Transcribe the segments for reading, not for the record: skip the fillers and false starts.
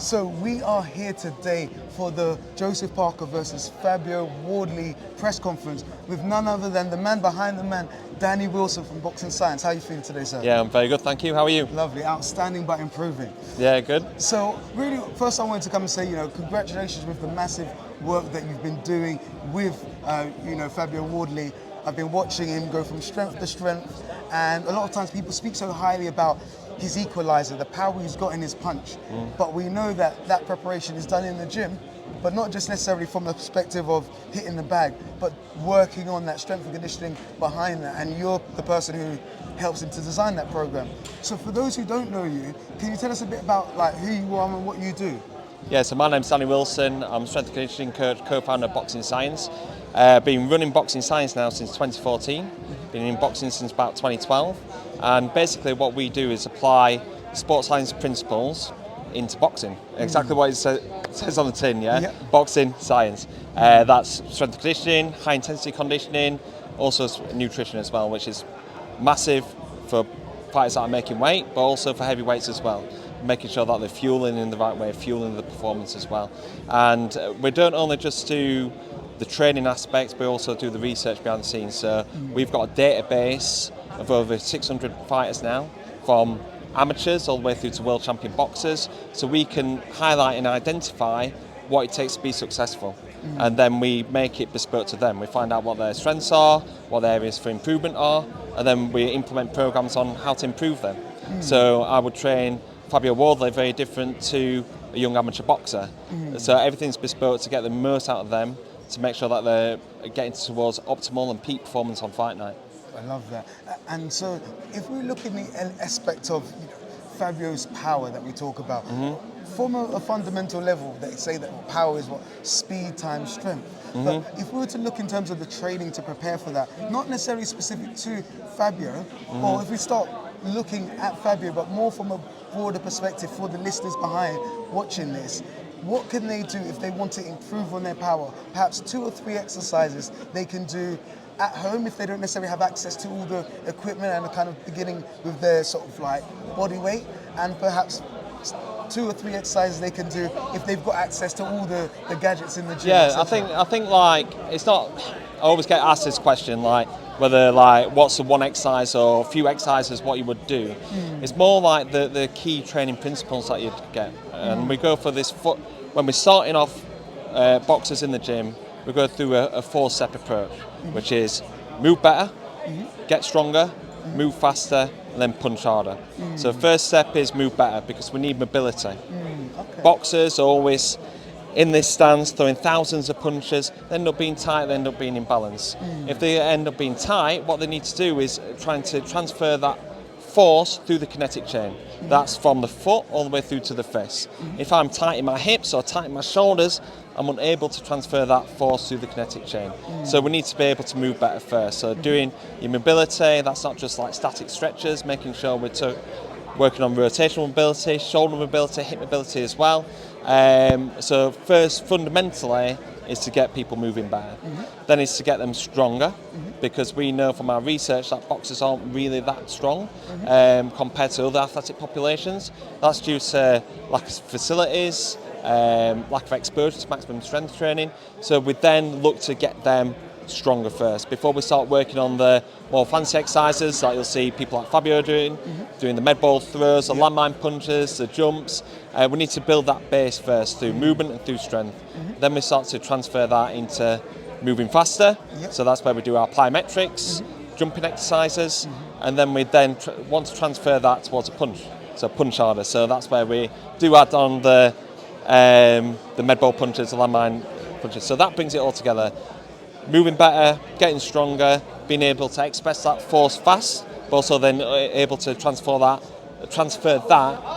So we are here today for the Joseph Parker versus Fabio Wardley Press Conference with none other than the man behind the man, Danny Wilson from Boxing Science. How are you feeling today, sir? Yeah, I'm very good, thank you. How are you? Lovely, outstanding but improving. Yeah, good. So really, first I wanted to come and say, congratulations with the massive work that you've been doing with, Fabio Wardley. I've been watching him go from strength to strength, and a lot of times people speak so highly about his equalizer, the power he's got in his punch. But we know that preparation is done in the gym, but not just necessarily from the perspective of hitting the bag, but working on that strength and conditioning behind that. And you're the person who helps him to design that program. So for those who don't know you, can you tell us a bit about who you are and what you do? Yeah, so my name's Danny Wilson. I'm strength and conditioning coach, co-founder of Boxing Science. Been running Boxing Science now since 2014. Been in boxing since about 2012. And basically what we do is apply sports science principles into boxing. Exactly what it says on the tin, yeah? Yep. Boxing Science. That's strength and conditioning, high intensity conditioning, also nutrition as well, which is massive for fighters that are making weight, but also for heavyweights as well. Making sure that they're fueling in the right way, fueling the performance as well. And we don't only just do the training aspects, but we also do the research behind the scenes. So we've got a database of over 600 fighters now, from amateurs all the way through to world champion boxers, so we can highlight and identify what it takes to be successful. And then we make it bespoke to them. We find out what their strengths are, what their areas for improvement are, and then we implement programs on how to improve them. So I would train Fabio Wardley very different to a young amateur boxer. So everything's bespoke to get the most out of them, to make sure that they're getting towards optimal and peak performance on fight night. I love that. And so if we look in the aspect of Fabio's power that we talk about, from a fundamental level, they say that power is what? Speed times strength. But if we were to look in terms of the training to prepare for that, not necessarily specific to Fabio, or if we start looking at Fabio, but more from a broader perspective for the listeners behind watching this, what can they do if they want to improve on their power? Perhaps 2 or 3 exercises they can do at home if they don't necessarily have access to all the equipment, and are kind of beginning with their sort of body weight, and perhaps 2 or 3 exercises they can do if they've got access to all the gadgets in the gym. Yeah, I think it's not. I always get asked this question, whether what's the one exercise or a few exercises what you would do. It's more like the key training principles that you'd get, and we go for this when we're starting off boxers in the gym. We go through a 4-step approach, which is move better, get stronger, move faster, and then punch harder. So first step is move better, because we need mobility. Okay. Boxers are always in this stance, throwing thousands of punches. They end up being tight, they end up being imbalanced. If they end up being tight, what they need to do is trying to transfer that force through the kinetic chain. That's from the foot all the way through to the fist. If I'm tight in my hips or tight in my shoulders, I'm unable to transfer that force through the kinetic chain. So we need to be able to move better first. So doing your mobility, that's not just static stretches, making sure we're working on rotational mobility, shoulder mobility, hip mobility as well. So first, fundamentally, is to get people moving better. Then it's to get them stronger, because we know from our research that boxers aren't really that strong compared to other athletic populations. That's due to lack of facilities, lack of exposure to maximum strength training. So we then look to get them stronger first before we start working on the more fancy exercises that you'll see people like Fabio doing the med ball throws, the landmine punches, the jumps. We need to build that base first through movement and through strength. Then we start to transfer that into moving faster. So that's where we do our plyometrics, jumping exercises, and then we want to transfer that towards a punch. So punch harder. So that's where we do add on the med ball punches, the landmine punches. So that brings it all together. Moving better, getting stronger, being able to express that force fast, but also then able to transfer that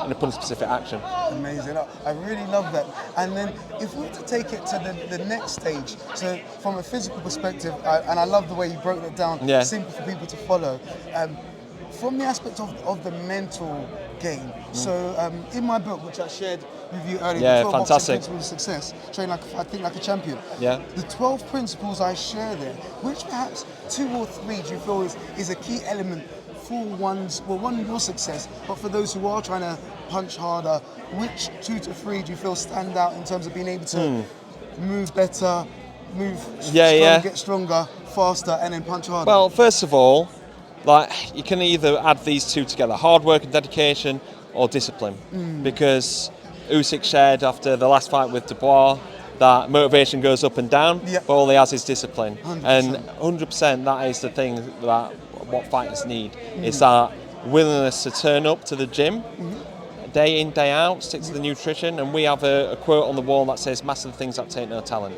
in a punch-specific action. Amazing. I really love that. And then if we were to take it to the next stage, so from a physical perspective, and I love the way you broke it down, simple for people to follow. From the aspect of the mental game, so in my book, which I shared with you earlier, the 12 Boxing Principles of Success, Train like a Champion. The 12 principles I share there, which perhaps 2 or 3 do you feel is a key element for your success, but for those who are trying to punch harder, which 2 to 3 do you feel stand out in terms of being able to move better, get stronger, faster, and then punch harder? Well, first of all, like you can either add these two together: hard work and dedication, or discipline. Because Usyk shared after the last fight with Dubois that motivation goes up and down, but all he has is discipline. 100%. And 100% that is the thing that what fighters need, is that willingness to turn up to the gym day in, day out, stick to the nutrition. And we have a quote on the wall that says, "Master the things that take no talent."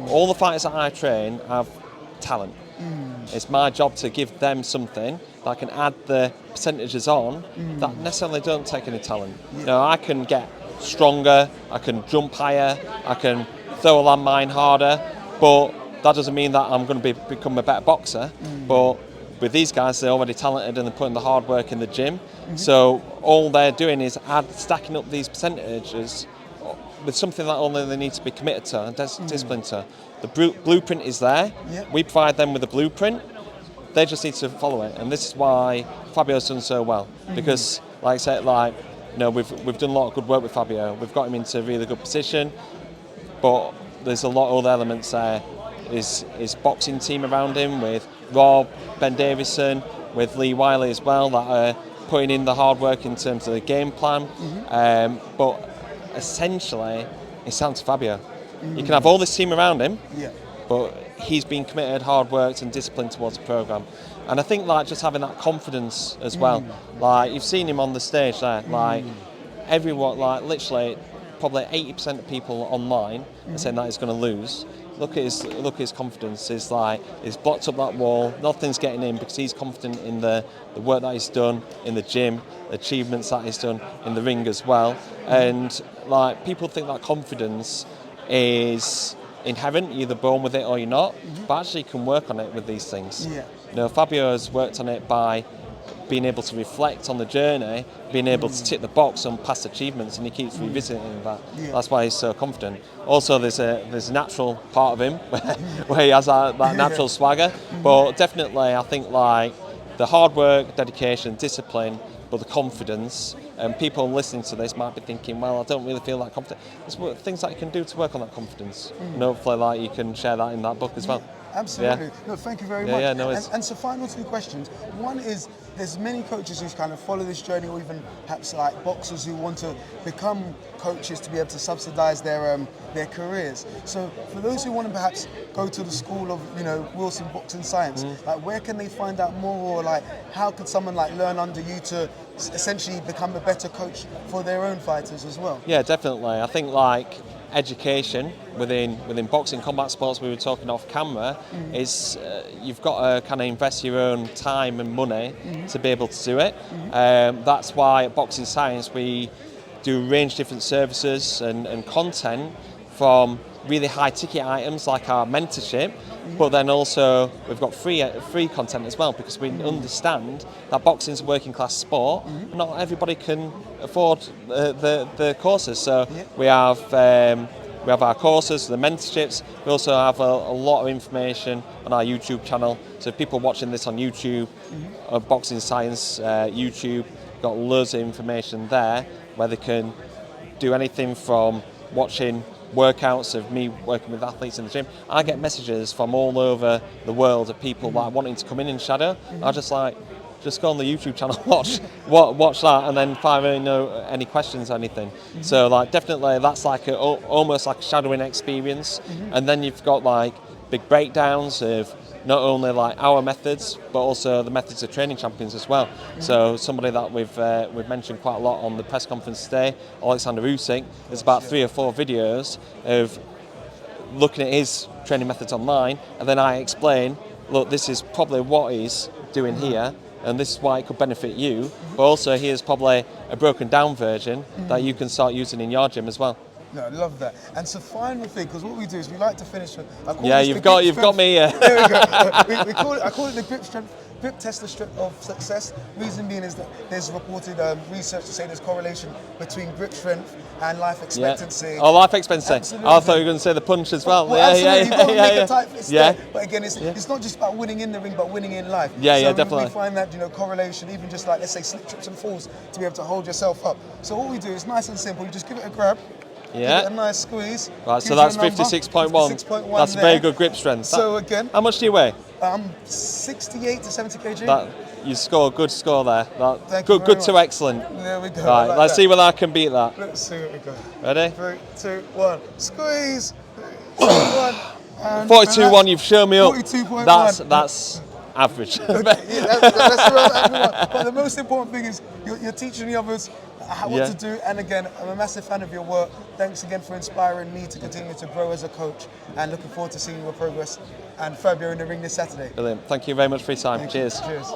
All the fighters that I train have talent. It's my job to give them something that can add the percentages on that necessarily don't take any talent. You know, I can get stronger, I can jump higher, I can throw a landmine harder, but that doesn't mean that I'm going to become a better boxer. But with these guys, they're already talented and they're putting the hard work in the gym. So all they're doing is stacking up these percentages with something that only they need to be committed to and disciplined to. The blueprint is there. We provide them with a blueprint. They just need to follow it, and this is why Fabio's done so well. Because, like I said, we've done a lot of good work with Fabio. We've got him into a really good position, but there's a lot of other elements there. His boxing team around him, with Rob, Ben Davison, with Lee Wiley as well, that are putting in the hard work in terms of the game plan. But essentially, it's down to Fabio. You can have all this team around him, but he's been committed, hard worked, and disciplined towards the program. And I think just having that confidence as well. Like you've seen him on the stage there. Like everyone, literally, probably 80% of people online are saying that he's going to lose. Look at his confidence. He's blocked up that wall. Nothing's getting in because he's confident in the work that he's done in the gym, the achievements that he's done in the ring as well. And people think that confidence is inherent, you're either born with it or you're not, but actually you can work on it with these things. Fabio has worked on it by being able to reflect on the journey, being able to tick the box on past achievements, and he keeps revisiting that. That's why he's so confident. Also, there's a natural part of him where he has that natural swagger, but definitely I think the hard work, dedication, discipline, but the confidence, and people listening to this might be thinking, well, I don't really feel that confident. There's things that you can do to work on that confidence. And hopefully you can share that in that book as well. Absolutely. No, thank you very much. Yeah, no, and so final 2 questions. One is, there's many coaches who kind of follow this journey, or even perhaps boxers who want to become coaches to be able to subsidize their careers. So for those who want to perhaps go to the school of Wilson Boxing Science, where can they find out more, or how could someone learn under you to essentially become a better coach for their own fighters as well? Yeah, definitely. I think education within boxing, combat sports, we were talking off camera, is you've got to kind of invest your own time and money to be able to do it. That's why at Boxing Science we do a range of different services and content, from really high ticket items like our mentorship, but then also we've got free content as well, because we understand that boxing is a working class sport. Not everybody can afford the courses, so we have our courses, the mentorships. We also have a lot of information on our YouTube channel, so if people watching this on YouTube, Boxing Science YouTube, got loads of information there where they can do anything from watching workouts of me working with athletes in the gym. I get messages from all over the world of people wanting to come in and shadow. I just go on the YouTube channel, watch that, and then if I really know any questions or anything. So definitely that's almost like a shadowing experience. And then you've got big breakdowns of not only our methods, but also the methods of training champions as well. So somebody that we've mentioned quite a lot on the press conference today, Alexander Usyk, there's about 3 or 4 videos of looking at his training methods online, and then I explain, look, this is probably what he's doing here, and this is why it could benefit you, but also here's probably a broken down version that you can start using in your gym as well. No, I love that. And so final thing, because what we do is we like to finish with... You've got me. There we go. I call it the grip strength grip test the strip of success. Reason being is that there's reported research to say there's correlation between grip strength and life expectancy. Oh, life expectancy. Absolutely. I thought you were going to say the punch as well. Absolutely. You've got to make a tight fist Yeah. there. But again, it's not just about winning in the ring, but winning in life. Yeah, so definitely. we find that, correlation, even just like, let's say, slip, trips and falls, to be able to hold yourself up. So all we do is nice and simple. You just give it a grab. Yeah. Give it a nice squeeze. Right, so Gives that's you a number. 56.1. 56.1 That's a very good grip strength. So again, How much do you weigh? 68 to 70 kg. You score a good score there. Thank you Good very to much. excellent. There we go. Right, like let's that. see whether I can beat that. Let's see what we got. Ready? 3, 2, 1. Squeeze. 1. 42.1. You've shown me up. 42.1. That's average. Okay, yeah, that's around everyone. But the most important thing is you're teaching the others what to do. And again, I'm a massive fan of your work. Thanks again for inspiring me to continue to grow as a coach, and looking forward to seeing your progress. And Fabio in the ring this Saturday. Brilliant. Thank you very much for your time. Thank you. Cheers. Cheers.